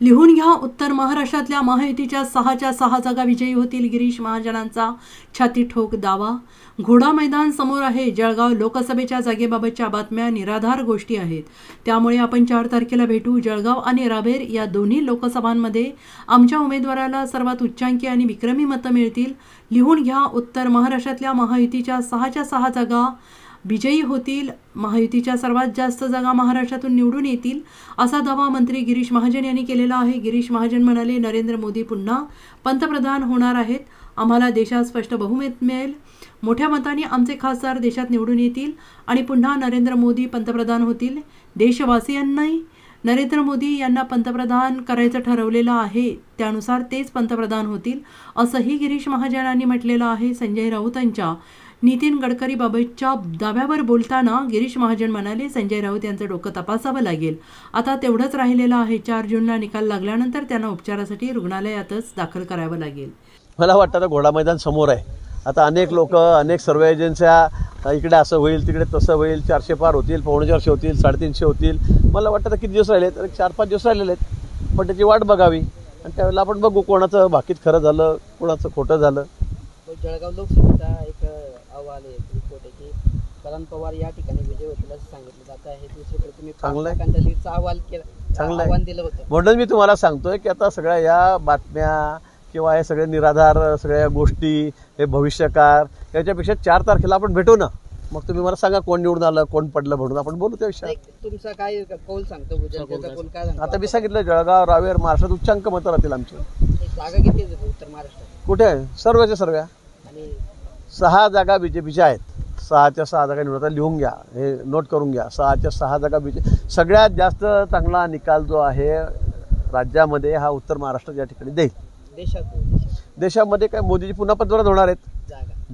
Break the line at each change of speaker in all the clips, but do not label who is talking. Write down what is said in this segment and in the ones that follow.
लिहून घ्या, उत्तर महाराष्ट्रातल्या महायुतीच्या 6च्या 6 जागा विजयी होतील. गिरीश महाजनांचा छातीठोक दावा. घोडा मैदान समोर आहे. जळगाव लोकसभेच्या जागेबाबतच्या बातम्या निराधार गोष्टी आहेत. त्यामुळे आपण 4 तारखेला भेटू. जळगाव आणि रावेर या दोन्ही लोकसभांमध्ये आमच्या उमेदवाराला सर्वात उच्चांकी आणि विक्रमी मतं मिळतील. लिहून घ्या, उत्तर महाराष्ट्रातल्या महायुतीच्या 6च्या 6 जागा विजयी होतील. महायुतीच्या सर्वात जास्त जागा महाराष्ट्रातून निवडून येतील असा दावा मंत्री गिरीश महाजन यांनी केलेला आहे. गिरीश महाजन म्हणाले, नरेंद्र मोदी पुन्हा पंतप्रधान होणार आहेत. आम्हाला देशात स्पष्ट बहुमत मिळेल. मोठ्या मताने आमचे खासदार देशात निवडून येतील आणि पुन्हा नरेंद्र मोदी पंतप्रधान होतील. देशवासियांनी नरेंद्र मोदी यांना पंतप्रधान करायचं ठरवलेलं आहे, त्यानुसार तेच पंतप्रधान होतील असंही गिरीश महाजनांनी म्हटलेलं आहे. संजय राऊतांच्या नितीन गडकरीबाबतच्या दाव्यावर बोलताना गिरीश महाजन म्हणाले, संजय राऊत यांचं डोकं तपासावं लागेल. आता तेवढंच राहिलेलं आहे. 4 जूनला निकाल लागल्यानंतर त्यांना उपचारासाठी रुग्णालयातच दाखल करावं लागेल.
मला वाटतं घोडा मैदान समोर आहे. आता अनेक लोक, अनेक सर्वे एजन्स्या इकडे असं होईल, तिकडे तसं होईल, 400 पार होतील, 450 होतील, 350 होतील. मला वाटतं किती दिवस राहिले आहेत? 4-5 दिवस राहिलेले आहेत. पण त्याची वाट बघावी आणि त्यावेळेला आपण बघू कोणाचं बाकीत खरं झालं, कोणाचं खोटं झालं.
जळगाव लोकसभेचा एक अहवाल आहे, रिपोर्ट आहे की करण पवार या ठिकाणी विजय होतील असं सांगितलं जातं आहे. दुसरीकडे तुम्ही
चांगलं
लीडचा अहवाल दिलं होतं.
म्हणून मी तुम्हाला सांगतोय की आता सगळ्या या बातम्या किंवा हे सगळे निराधार सगळ्या गोष्टी, हे भविष्यकार, याच्यापेक्षा 4 तारखेला आपण भेटू ना. मग तुम्ही मला सांगा कोण निवडून आलं, कोण पडलं, म्हणून आपण बोलू त्या विषयात.
तुमचा काय कौल सांगतो? काय
आता मी सांगितलं, जळगाव, रावेर, महाराष्ट्रात उच्चांक मतं राहतील आमची.
जागा किती उत्तर महाराष्ट्रात?
कुठे? सर्वच्या सर्व.
आणि
6 जागा बीजेपीच्या आहेत. 6च्या 6 जागा निवडतात. लिहून घ्या, हे नोट करून घ्या. 6च्या 6 जागा बीजेपी. सगळ्यात जास्त चांगला निकाल जो आहे राज्यामध्ये हा उत्तर महाराष्ट्र या ठिकाणी देईल. देशामध्ये काय मोदीजी पुन्हा पंतप्रधान होणार आहेत.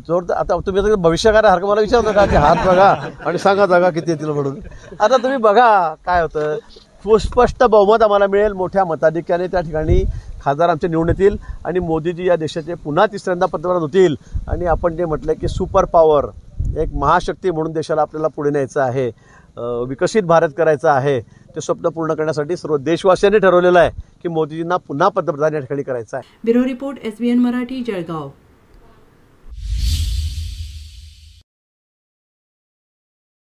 जोरदार. आता तुम्ही भविष्यकारासारखं मला विचारतो का की हात बघा आणि सांगा जागा किती येतील म्हणून. आता तुम्ही बघा काय होतं. सुस्पष्ट बहुमत आम्हाला मिळेल. मोठ्या मताधिक्याने त्या ठिकाणी खासदार आमचे निवडून येतील आणि मोदीजी या देशाचे पुन्हा 3ऱ्यांदा पंतप्रधान होतील. आणि आपण जे म्हटलं की सुपर पॉवर, एक महाशक्ती म्हणून देशाला आपल्याला पुढे न्यायचं आहे, विकसित भारत करायचा आहे. ते स्वप्न पूर्ण करण्यासाठी सर्व देशवासियांनी ठरवलेलं आहे की मोदीजींना पुन्हा पंतप्रधान या ठिकाणी करायचं आहे.
Bureau report, SBN Marathi, Jalgaon.